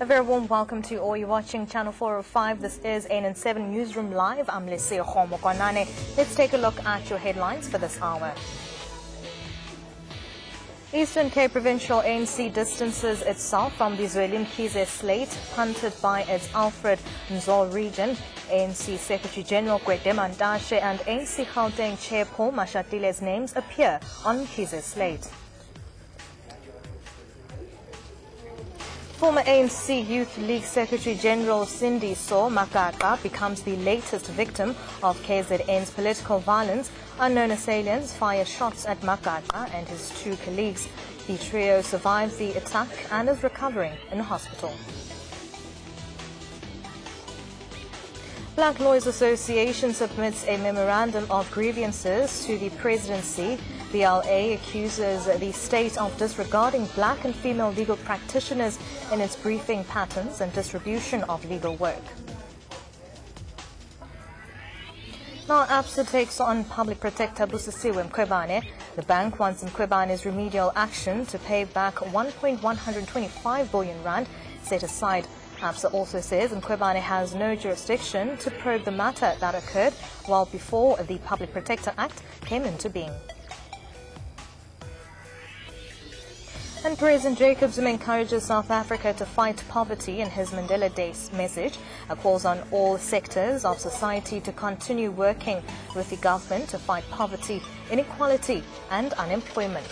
A very warm welcome to all. You're watching Channel 405. This is AN7 Newsroom Live. I'm Leseo Homokonane. Let's take a look at your headlines for this hour. Eastern Cape Provincial ANC distances itself from the Zweli Mkhize slate punted by its Alfred Nzo region. ANC Secretary General Gwede Mantashe and ANC Gauteng Chair Paul Mashatile's names appear on Mkhize's slate. Former ANC Youth League Secretary General Cindy Saw Makaka becomes the latest victim of KZN's political violence. Unknown assailants fire shots at Makaka and his two colleagues. The trio survived the attack and is recovering in hospital. Black Lawyers Association submits a memorandum of grievances to the presidency. BLA accuses the state of disregarding black and female legal practitioners in its briefing patterns and distribution of legal work. Now, ABSA takes on Public Protector Busisiwe Mkhwebane. The bank wants Mkhwebane's remedial action to pay back 1.125 billion rand set aside. ABSA also says Mkhwebane has no jurisdiction to probe the matter that occurred well before the Public Protector Act came into being. And President Jacob Zuma encourages South Africa to fight poverty in his Mandela Day message. Calls on all sectors of society to continue working with the government to fight poverty, inequality and unemployment.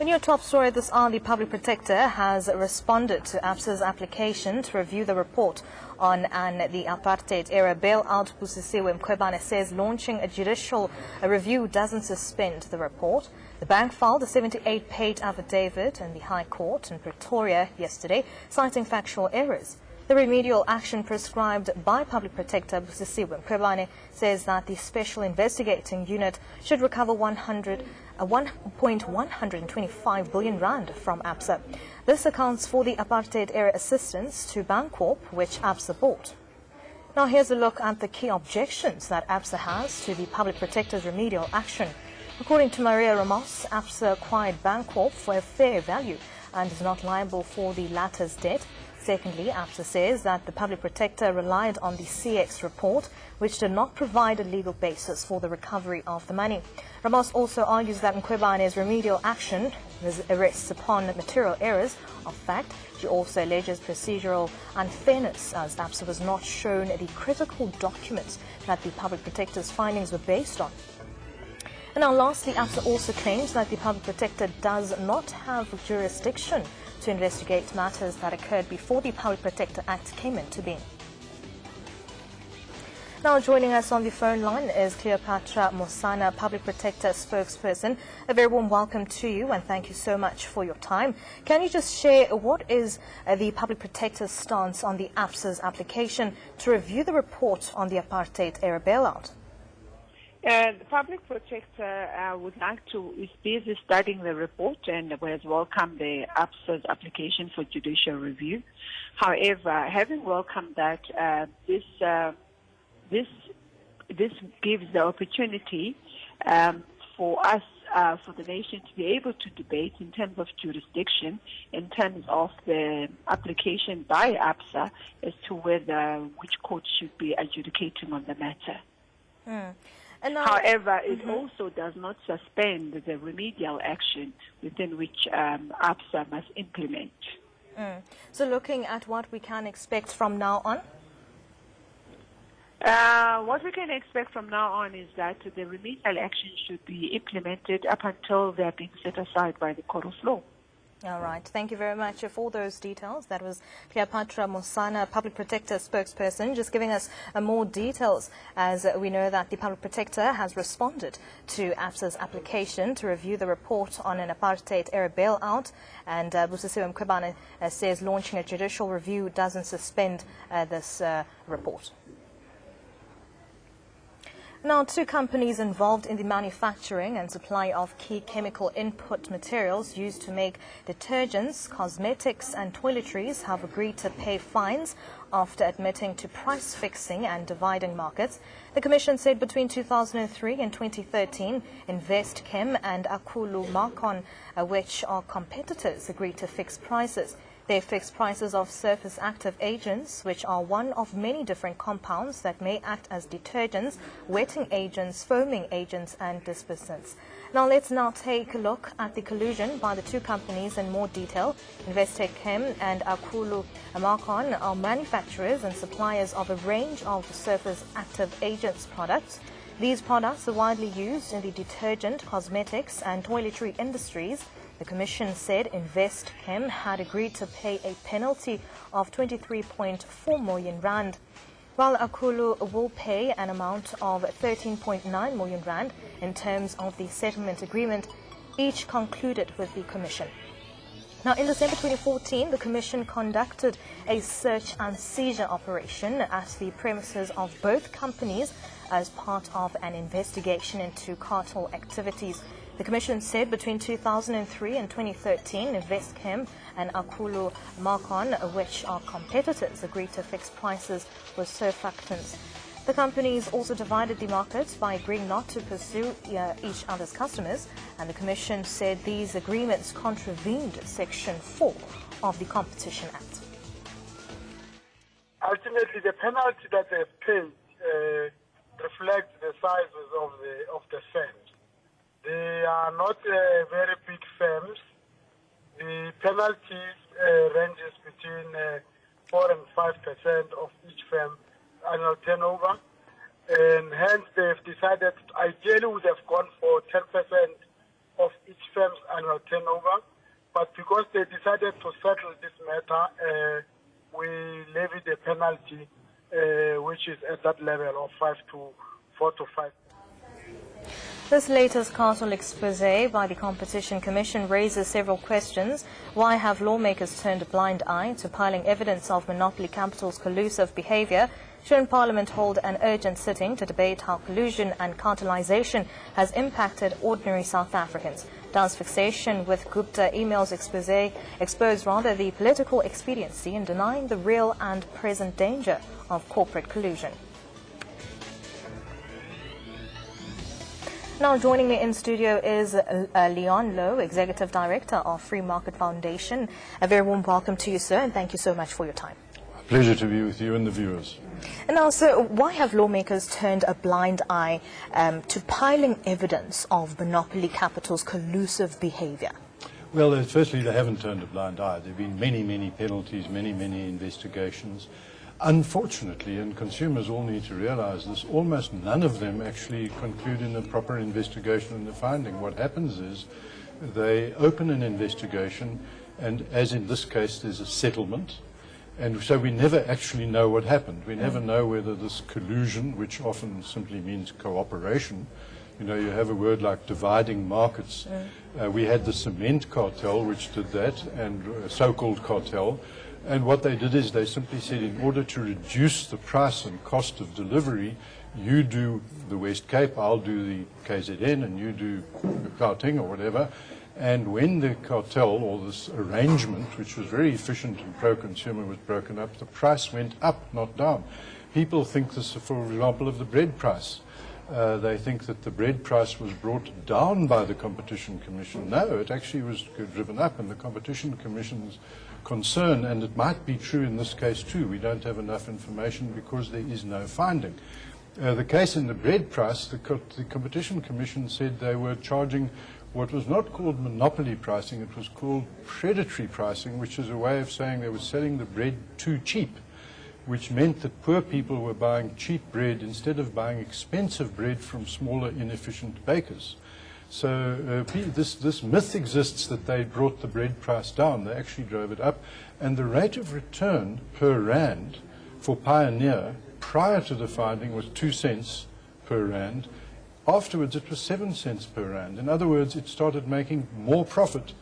In your top story this hour, the Public Protector has responded to ABSA's application to review the report on the apartheid-era bailout. Busisiwe Mkhwebane says launching a judicial review doesn't suspend the report. The bank filed a 78-page affidavit in the High Court in Pretoria yesterday, citing factual errors. The remedial action prescribed by Public Protector Busisiwe Mkhwebane says that the Special Investigating Unit should recover 1.125 billion rand from ABSA. This accounts for the apartheid-era assistance to Bancorp, which ABSA bought. Now here's a look at the key objections that ABSA has to the Public Protector's remedial action. According to Maria Ramos, ABSA acquired Bancorp for a fair value and is not liable for the latter's debt. Secondly, ABSA says that the Public Protector relied on the CX report, which did not provide a legal basis for the recovery of the money. Ramos also argues that Mkhwebane's remedial action rests upon material errors of fact. She also alleges procedural unfairness, as ABSA was not shown the critical documents that the Public Protector's findings were based on. And now lastly, ABSA also claims that the Public Protector does not have jurisdiction to investigate matters that occurred before the Public Protector Act came into being. Now joining us on the phone line is Cleopatra Mosana, Public Protector spokesperson. A very warm welcome to you and thank you so much for your time. Can you just share what is the Public Protector's stance on the ABSA's application to review the report on the apartheid-era bailout? The Public Protector is busy studying the report and has welcomed the ABSA's application for judicial review. However, having welcomed that, this gives the opportunity for us, for the nation to be able to debate in terms of jurisdiction, in terms of the application by ABSA as to which court should be adjudicating on the matter. However, it also does not suspend the remedial action within which ABSA must implement. So looking at what we can expect from now on? What we can expect from now on is that the remedial action should be implemented up until they are being set aside by the court of law. All right. Thank you very much for those details. That was Cleopatra Mosana, Public Protector spokesperson, just giving us more details as we know that the Public Protector has responded to ABSA's application to review the report on an apartheid-era bailout. And Busisiwe Mkhwebane says launching a judicial review doesn't suspend this report. Now, two companies involved in the manufacturing and supply of key chemical input materials used to make detergents, cosmetics and toiletries have agreed to pay fines after admitting to price fixing and dividing markets. The Commission said between 2003 and 2013, InvestChem and Akulu Marcon, which are competitors, agreed to fix prices. They fix prices of surface active agents, which are one of many different compounds that may act as detergents, wetting agents, foaming agents and dispersants. Now let's now take a look at the collusion by the two companies in more detail. InvestChem and Akulu Marcon are manufacturers and suppliers of a range of surface active agents products. These products are widely used in the detergent, cosmetics and toiletry industries. The Commission said InvestChem had agreed to pay a penalty of 23.4 million rand, while Akulu will pay an amount of 13.9 million rand in terms of the settlement agreement, each concluded with the Commission. Now, in December 2014, the Commission conducted a search and seizure operation at the premises of both companies as part of an investigation into cartel activities. The Commission said between 2003 and 2013, InvestChem and Akulu Marcon, which are competitors, agreed to fix prices with surfactants. The companies also divided the market by agreeing not to pursue each other's customers, and the Commission said these agreements contravened Section 4 of the Competition Act. Ultimately, the penalty that they've paid reflects the sizes of the firms. They are not very big firms. The penalties ranges between 4 and 5% of each firm annual turnover, and hence they've decided ideally would have gone for 10% of each firm's annual turnover, but because they decided to settle this matter, we levied a penalty which is at that level of 4 to 5. This latest cartel expose by the Competition Commission raises several questions. Why have lawmakers turned a blind eye to piling evidence of Monopoly Capital's collusive behavior? Shouldn't Parliament hold an urgent sitting to debate how collusion and cartelisation has impacted ordinary South Africans? Does fixation with Gupta emails expose the political expediency in denying the real and present danger of corporate collusion? Now joining me in studio is Leon Lowe, Executive Director of Free Market Foundation. A very warm welcome to you, sir, and thank you so much for your time. A pleasure to be with you and the viewers. And now, sir, why have lawmakers turned a blind eye to piling evidence of Monopoly Capital's collusive behavior? Well, firstly, they haven't turned a blind eye. There have been many, many penalties, many, many investigations. Unfortunately, and consumers all need to realize this, almost none of them actually conclude in a proper investigation and the finding. What happens is they open an investigation, and as in this case, there's a settlement. And so we never actually know what happened. We never know whether this collusion, which often simply means cooperation, you know, you have a word like dividing markets. We had the cement cartel, which did that, and so-called cartel. And what they did is they simply said, in order to reduce the price and cost of delivery, you do the West Cape, I'll do the KZN, and you do Gauteng or whatever. And when the cartel, or this arrangement, which was very efficient and pro-consumer, was broken up, the price went up, not down. People think this, for example, of the bread price. They think that the bread price was brought down by the Competition Commission. No, it actually was driven up, and the Competition Commission's concern, and it might be true in this case too, we don't have enough information because there is no finding. The case in the bread price, the Competition Commission said they were charging what was not called monopoly pricing, it was called predatory pricing, which is a way of saying they were selling the bread too cheap, which meant that poor people were buying cheap bread instead of buying expensive bread from smaller, inefficient bakers. So this myth exists that they brought the bread price down. They actually drove it up. And the rate of return per rand for Pioneer prior to the finding was 2 cents per rand. Afterwards, it was 7 cents per rand. In other words, it started making more profit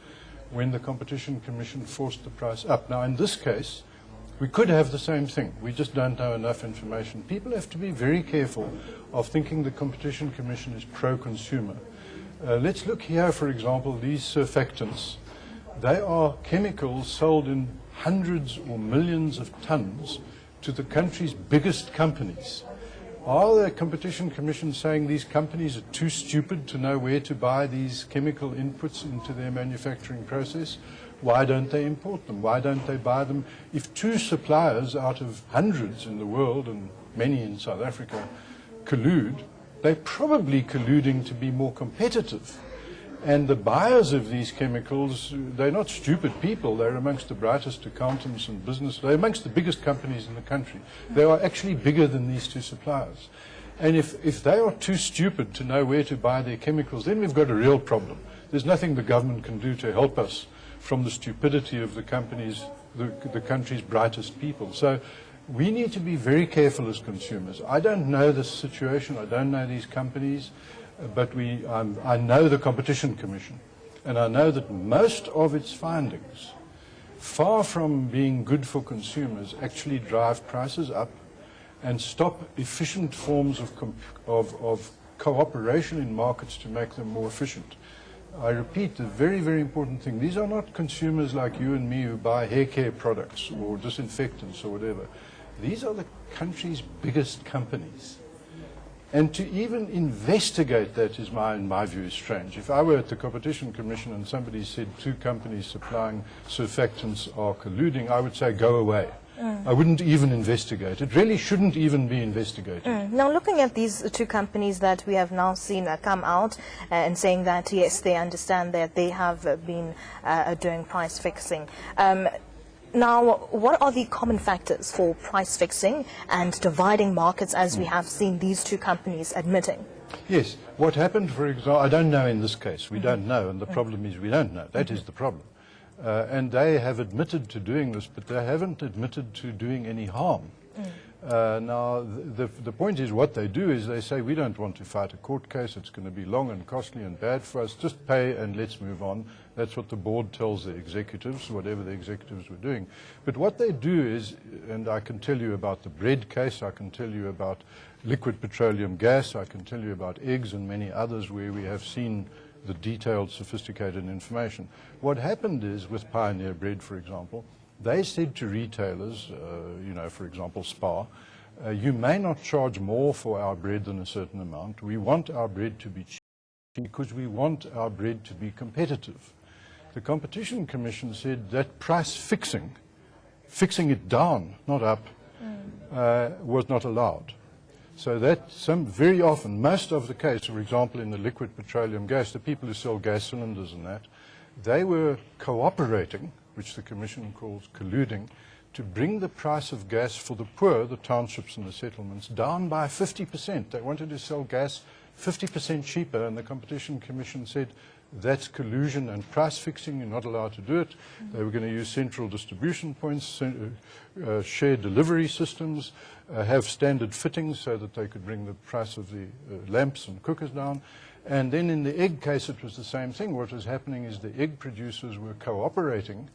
when the Competition Commission forced the price up. Now, in this case, We could have the same thing. We just don't know enough information. People have to be very careful of thinking the Competition Commission is pro-consumer. Let's look here, for example, these surfactants. They are chemicals sold in hundreds or millions of tons to the country's biggest companies. Are the Competition Commission saying these companies are too stupid to know where to buy these chemical inputs into their manufacturing process? Why don't they import them? Why don't they buy them? If 2 suppliers out of hundreds in the world, and many in South Africa, collude, they're probably colluding to be more competitive. And the buyers of these chemicals, they're not stupid people. They're amongst the brightest accountants and business. They're amongst the biggest companies in the country. They are actually bigger than these 2 suppliers. And if they are too stupid to know where to buy their chemicals, then we've got a real problem. There's nothing the government can do to help us from the stupidity of the companies, the country's brightest people. So we need to be very careful as consumers. I don't know this situation. I don't know these companies. But I know the Competition Commission, and I know that most of its findings, far from being good for consumers, actually drive prices up and stop efficient forms of cooperation in markets to make them more efficient. I repeat, the very, very important thing, these are not consumers like you and me who buy hair care products or disinfectants or whatever. These are the country's biggest companies. And to even investigate that is, in my view, is strange. If I were at the Competition Commission and somebody said 2 companies supplying surfactants are colluding, I would say go away. I wouldn't even investigate. It really shouldn't even be investigated. Now, looking at these 2 companies that we have now seen come out and saying that, yes, they understand that they have been doing price fixing. Now, what are the common factors for price fixing and dividing markets, as we have seen these 2 companies admitting? Yes. What happened, for example, I don't know in this case. We don't know, and the problem is we don't know. That is the problem. And they have admitted to doing this, but they haven't admitted to doing any harm. Now, the point is what they do is they say, we don't want to fight a court case. It's going to be long and costly and bad for us. Just pay and let's move on. That's what the board tells the executives, whatever the executives were doing. But what they do is, and I can tell you about the bread case, I can tell you about liquid petroleum gas, I can tell you about eggs and many others where we have seen the detailed, sophisticated information. What happened is with Pioneer Bread, for example, they said to retailers, for example, Spar, you may not charge more for our bread than a certain amount. We want our bread to be cheap because we want our bread to be competitive. The Competition Commission said that price fixing it down, not up, was not allowed. So that very often, most of the case, for example, in the liquid petroleum gas, the people who sell gas cylinders and that, they were cooperating, which the Commission calls colluding, to bring the price of gas for the poor, the townships and the settlements, down by 50%. They wanted to sell gas 50% cheaper, and the Competition Commission said, that's collusion and price fixing, you're not allowed to do it. They were going to use central distribution points, share delivery systems, have standard fittings so that they could bring the price of the lamps and cookers down. And then in the egg case, it was the same thing. What was happening is the egg producers were cooperating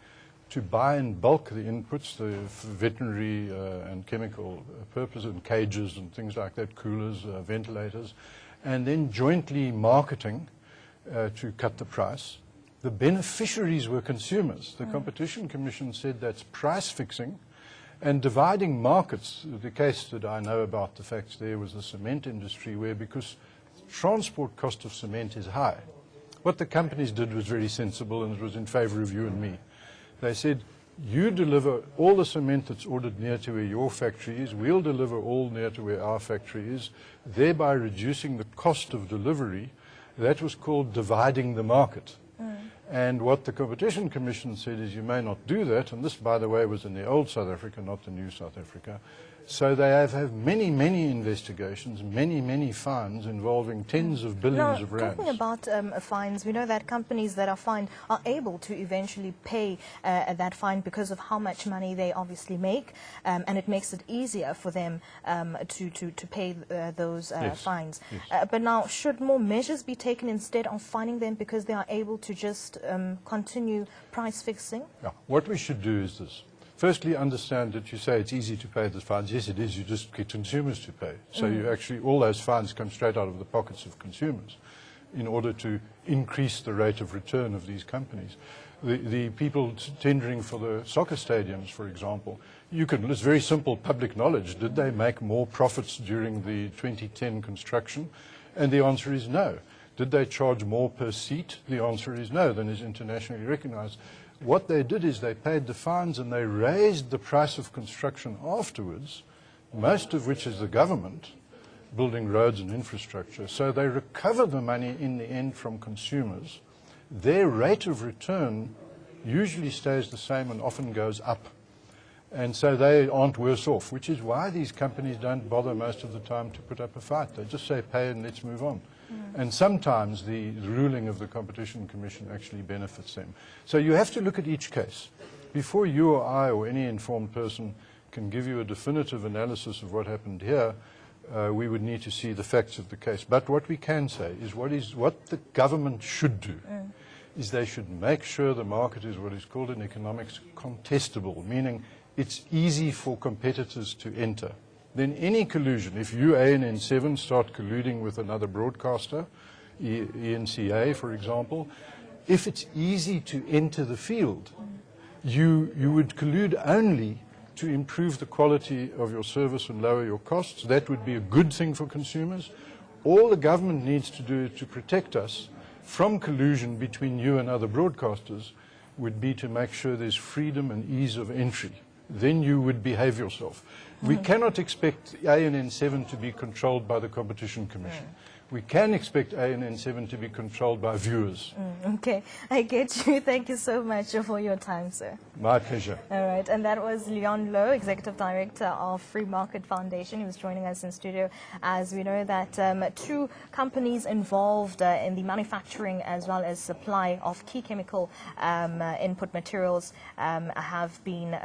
to buy in bulk the inputs, the veterinary and chemical purposes, and cages and things like that, coolers, ventilators, and then jointly marketing to cut the price. The beneficiaries were consumers. The Competition Commission said that's price fixing and dividing markets. The case that I know about the facts there was the cement industry, where because transport cost of cement is high, what the companies did was very sensible, and it was in favor of you and me. They said, you deliver all the cement that's ordered near to where your factory is, we'll deliver all near to where our factory is, thereby reducing the cost of delivery. That was called dividing the market. And what the Competition Commission said is you may not do that, and this, by the way, was in the old South Africa, not the new South Africa. So they have many, many investigations, many, many fines involving tens of billions of rands. Talking about fines, we know that companies that are fined are able to eventually pay that fine because of how much money they obviously make, and it makes it easier for them to pay those fines. Yes. But now, should more measures be taken instead of fining them because they are able to just continue price fixing? Yeah. What we should do is this. firstly understand that you say it's easy to pay the fines. Yes, it is. You just get consumers to pay. So you actually, all those fines come straight out of the pockets of consumers in order to increase the rate of return of these companies. The people tendering for the soccer stadiums, for example, it's very simple public knowledge. Did they make more profits during the 2010 construction? And the answer is no. Did they charge more per seat? The answer is no, than is internationally recognized. What they did is they paid the fines and they raised the price of construction afterwards, most of which is the government building roads and infrastructure. So they recover the money in the end from consumers. Their rate of return usually stays the same and often goes up. And so they aren't worse off, which is why these companies don't bother most of the time to put up a fight. They just say, pay and let's move on. And sometimes the ruling of the Competition Commission actually benefits them. So you have to look at each case. Before you or I or any informed person can give you a definitive analysis of what happened here, we would need to see the facts of the case. But what we can say is what the government should do is they should make sure the market is what is called in economics contestable, meaning it's easy for competitors to enter. Then any collusion, if you, ANN7, start colluding with another broadcaster, ENCA, for example, if it's easy to enter the field, you would collude only to improve the quality of your service and lower your costs. That would be a good thing for consumers. All the government needs to do to protect us from collusion between you and other broadcasters would be to make sure there's freedom and ease of entry. Then you would behave yourself. We cannot expect ANN7 to be controlled by the Competition Commission. We can expect ANN7 to be controlled by viewers. Okay, I get you. Thank you so much for your time, sir. My pleasure. All right, and that was Leon Lowe, Executive Director of Free Market Foundation. He was joining us in studio. As we know that two companies involved in the manufacturing as well as supply of key chemical input materials have been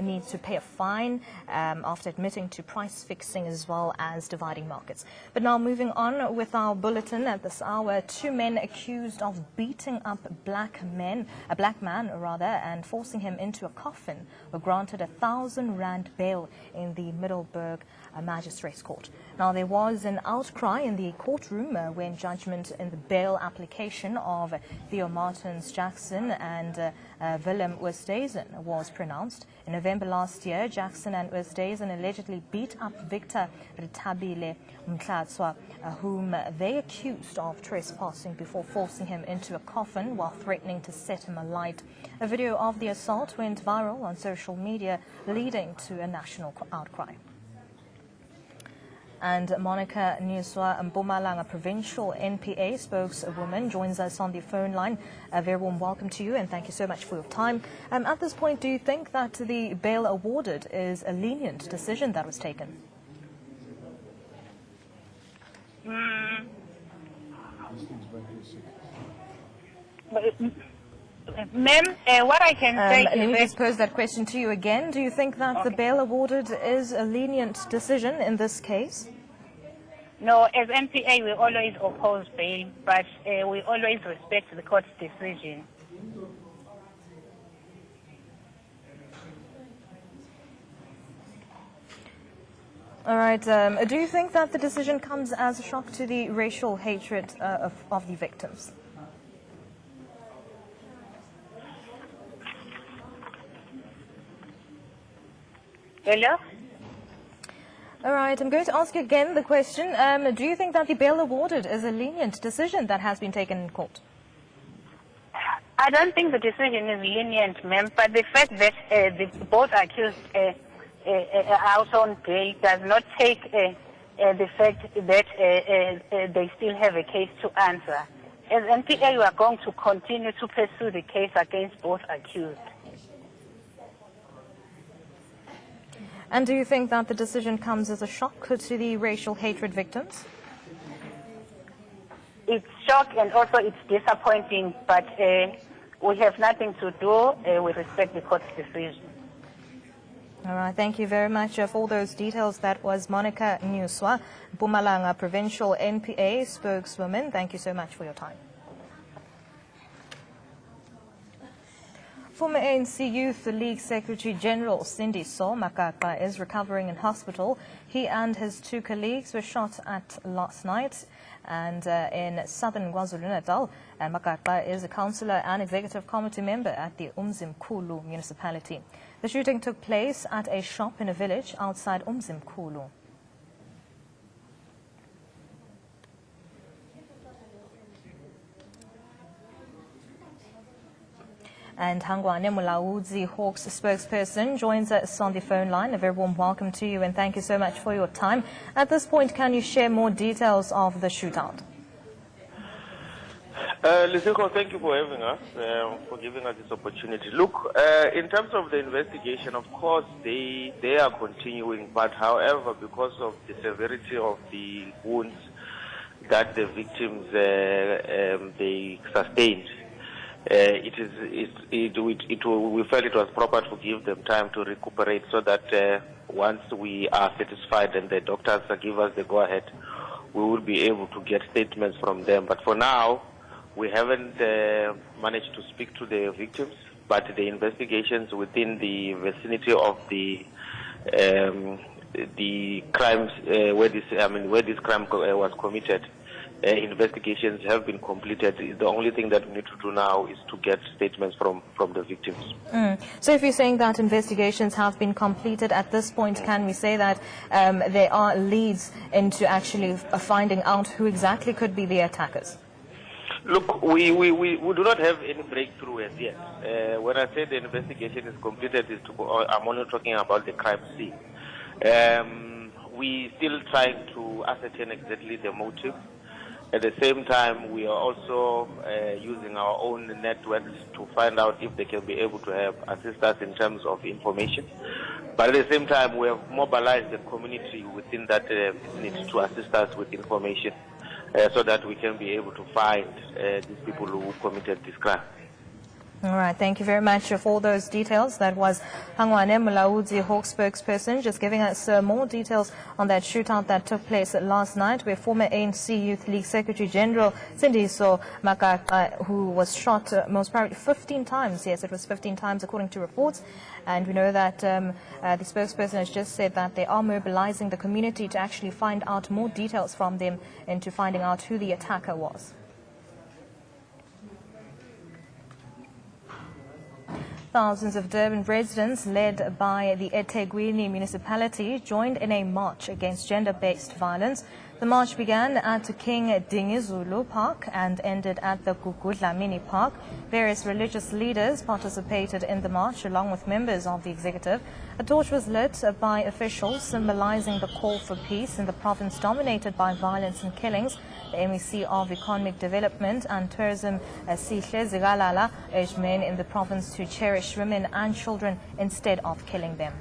need to pay a fine after admitting to price fixing as well as dividing markets. But now moving on with our bulletin at this hour, two men accused of beating up a black man, and forcing him into a coffin were granted 1,000 rand bail in the Middelburg Magistrates Court. Now, there was an outcry in the courtroom when judgment in the bail application of Theo Martins Jackson and Willem Oosthuizen was pronounced. In November last year, Jackson and Oosthuizen allegedly beat up Victor Ritabile Mtlatswa, whom they accused of trespassing before forcing him into a coffin while threatening to set him alight. A video of the assault went viral on social media, leading to a national outcry. And Monica Nuswa, Mpumalanga Provincial NPA spokeswoman, joins us on the phone line. A very warm welcome to you and thank you so much for your time. At this point, do you think that the bail awarded is a lenient decision that was taken? Ma'am, what I can say let me is just pose that question to you again. Do you think that the bail awarded is a lenient decision in this case? no, as NPA we always oppose bail, but we always respect the court's decision. All right. Do you think that the decision comes as a shock to the racial hatred of the victims? Hello? All right. I'm going to ask you again the question. Do you think that the bail awarded is a lenient decision that has been taken in court? I don't think the decision is lenient, ma'am, but the fact that both accused out on bail does not take the fact that they still have a case to answer. As NPA, we are going to continue to pursue the case against both accused. And do you think that the decision comes as a shock to the racial hatred victims? It's shock and also it's disappointing, but we have nothing to do with respect to the court's decision. All right. Thank you very much for all those details. That was Monica Nuswa, Mpumalanga Provincial NPA spokeswoman. Thank you so much for your time. Former ANC Youth League Secretary General Cindy Saw Makaka is recovering in hospital. He and his two colleagues were shot at last night and in southern KwaZulu-Natal. Makaka is a councillor and executive committee member at the Umzimkhulu municipality. The shooting took place at a shop in a village outside Umzimkhulu. And Hangwane Mulaudzi Hawks spokesperson joins us on the phone line. A very warm welcome to you and thank you so much for your time. At this point, can you share more details of the shootout? Lisiko, thank you for having us, for giving us this opportunity. Look, in terms of the investigation, of course, they are continuing, but however, because of the severity of the wounds that the victims they sustained, we felt it was proper to give them time to recuperate so that once we are satisfied and the doctors give us the go-ahead, we will be able to get statements from them. But for now, we haven't managed to speak to the victims, but the investigations within the vicinity of the crimes where this crime was committed, investigations have been completed. The only thing that we need to do now is to get statements from the victims. So if you're saying that investigations have been completed at this point, can we say that there are leads into actually finding out who exactly could be the attackers? Look, we do not have any breakthrough as yet. When I say the investigation is completed, I'm only talking about the crime scene. We still trying to ascertain exactly the motive. At the same time, we are also using our own networks to find out if they can be able to assist us in terms of information. But at the same time, we have mobilized the community within that vicinity to assist us with information so that we can be able to find these people who committed this crime. All right, thank you very much for all those details. That was Hangwane Mulaudzi Hawk spokesperson just giving us more details on that shootout that took place last night where former ANC Youth League Secretary General Cindy Saw Makaka, who was shot most probably 15 times. Yes, it was 15 times according to reports. And we know that the spokesperson has just said that they are mobilizing the community to actually find out more details from them into finding out who the attacker was. Thousands of Durban residents, led by the eThekwini municipality, joined in a march against gender-based violence. The march began at King Dingizulu Park and ended at the Gugudla Mini Park. Various religious leaders participated in the march along with members of the executive. A torch was lit by officials symbolizing the call for peace in the province dominated by violence and killings. The MEC of Economic Development and Tourism, Sihle Zigalala, urged men in the province to cherish women and children instead of killing them.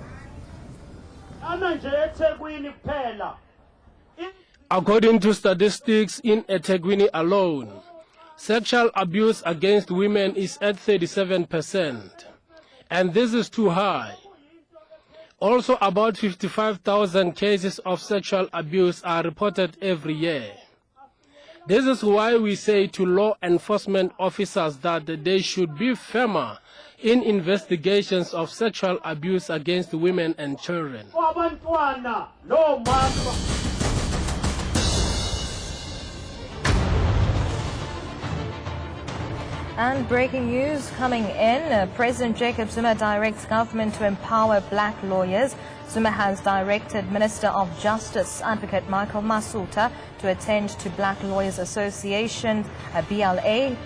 According to statistics in eThekwini alone, sexual abuse against women is at 37%, and this is too high. Also, about 55,000 cases of sexual abuse are reported every year. This is why we say to law enforcement officers that they should be firmer in investigations of sexual abuse against women and children. And breaking news coming in, President Jacob Zuma directs government to empower black lawyers. Zuma has directed Minister of Justice, Advocate Michael Masuta, to attend to Black Lawyers Association, BLA's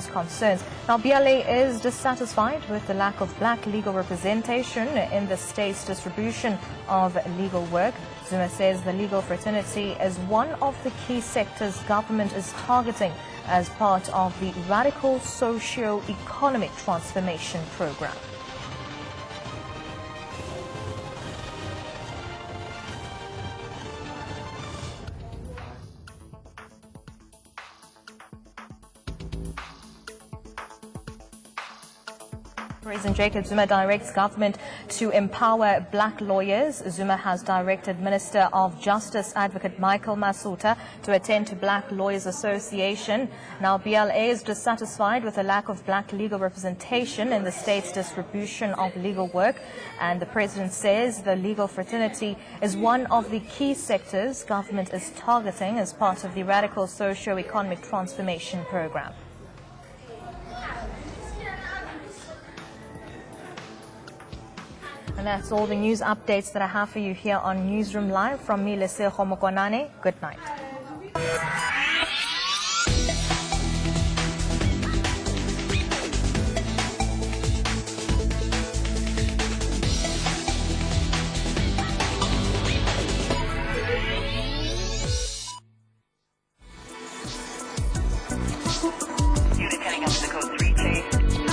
concerns. Now, BLA is dissatisfied with the lack of black legal representation in the state's distribution of legal work. Zuma says the legal fraternity is one of the key sectors government is targeting as part of the radical socio-economic transformation program. President Jacob Zuma directs government to empower black lawyers. Zuma has directed Minister of Justice Advocate Michael Masuta to attend to Black Lawyers Association. Now, BLA is dissatisfied with the lack of black legal representation in the state's distribution of legal work, and the president says the legal fraternity is one of the key sectors government is targeting as part of the radical socio-economic transformation program. And that's all the news updates that I have for you here on Newsroom Live. From me, Lesego Mokonane. Good night. Unit heading up to the code 3 chase.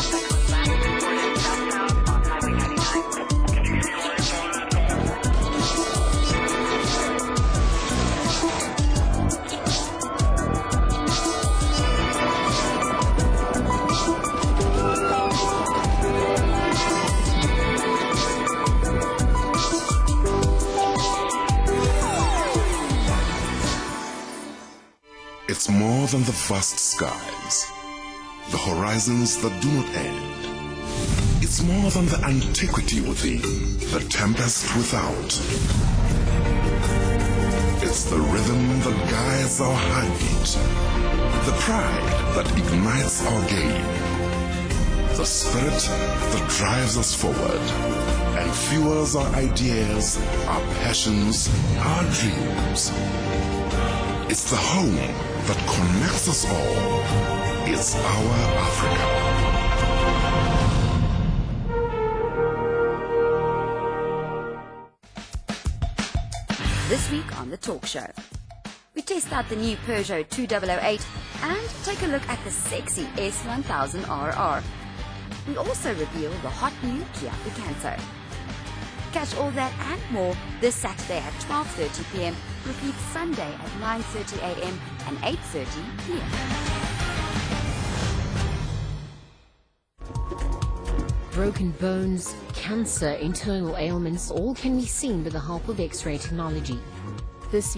Suspect was last reported southbound on Highway 99. It's more than the vast skies, the horizons that do not end. It's more than the antiquity within, the tempest without. It's the rhythm that guides our heartbeat, the pride that ignites our game, the spirit that drives us forward and fuels our ideas, our passions, our dreams. It's the home that connects us all. It's our Africa. This week on The Talk Show, we test out the new Peugeot 2008 and take a look at the sexy S1000RR. We also reveal the hot new Kia Picanto. Catch all that and more this Saturday at 12:30 p.m. Repeat Sunday at 9:30 a.m. and 8:30 p.m. Broken bones, cancer, internal ailments, all can be seen with the help of X-ray technology. This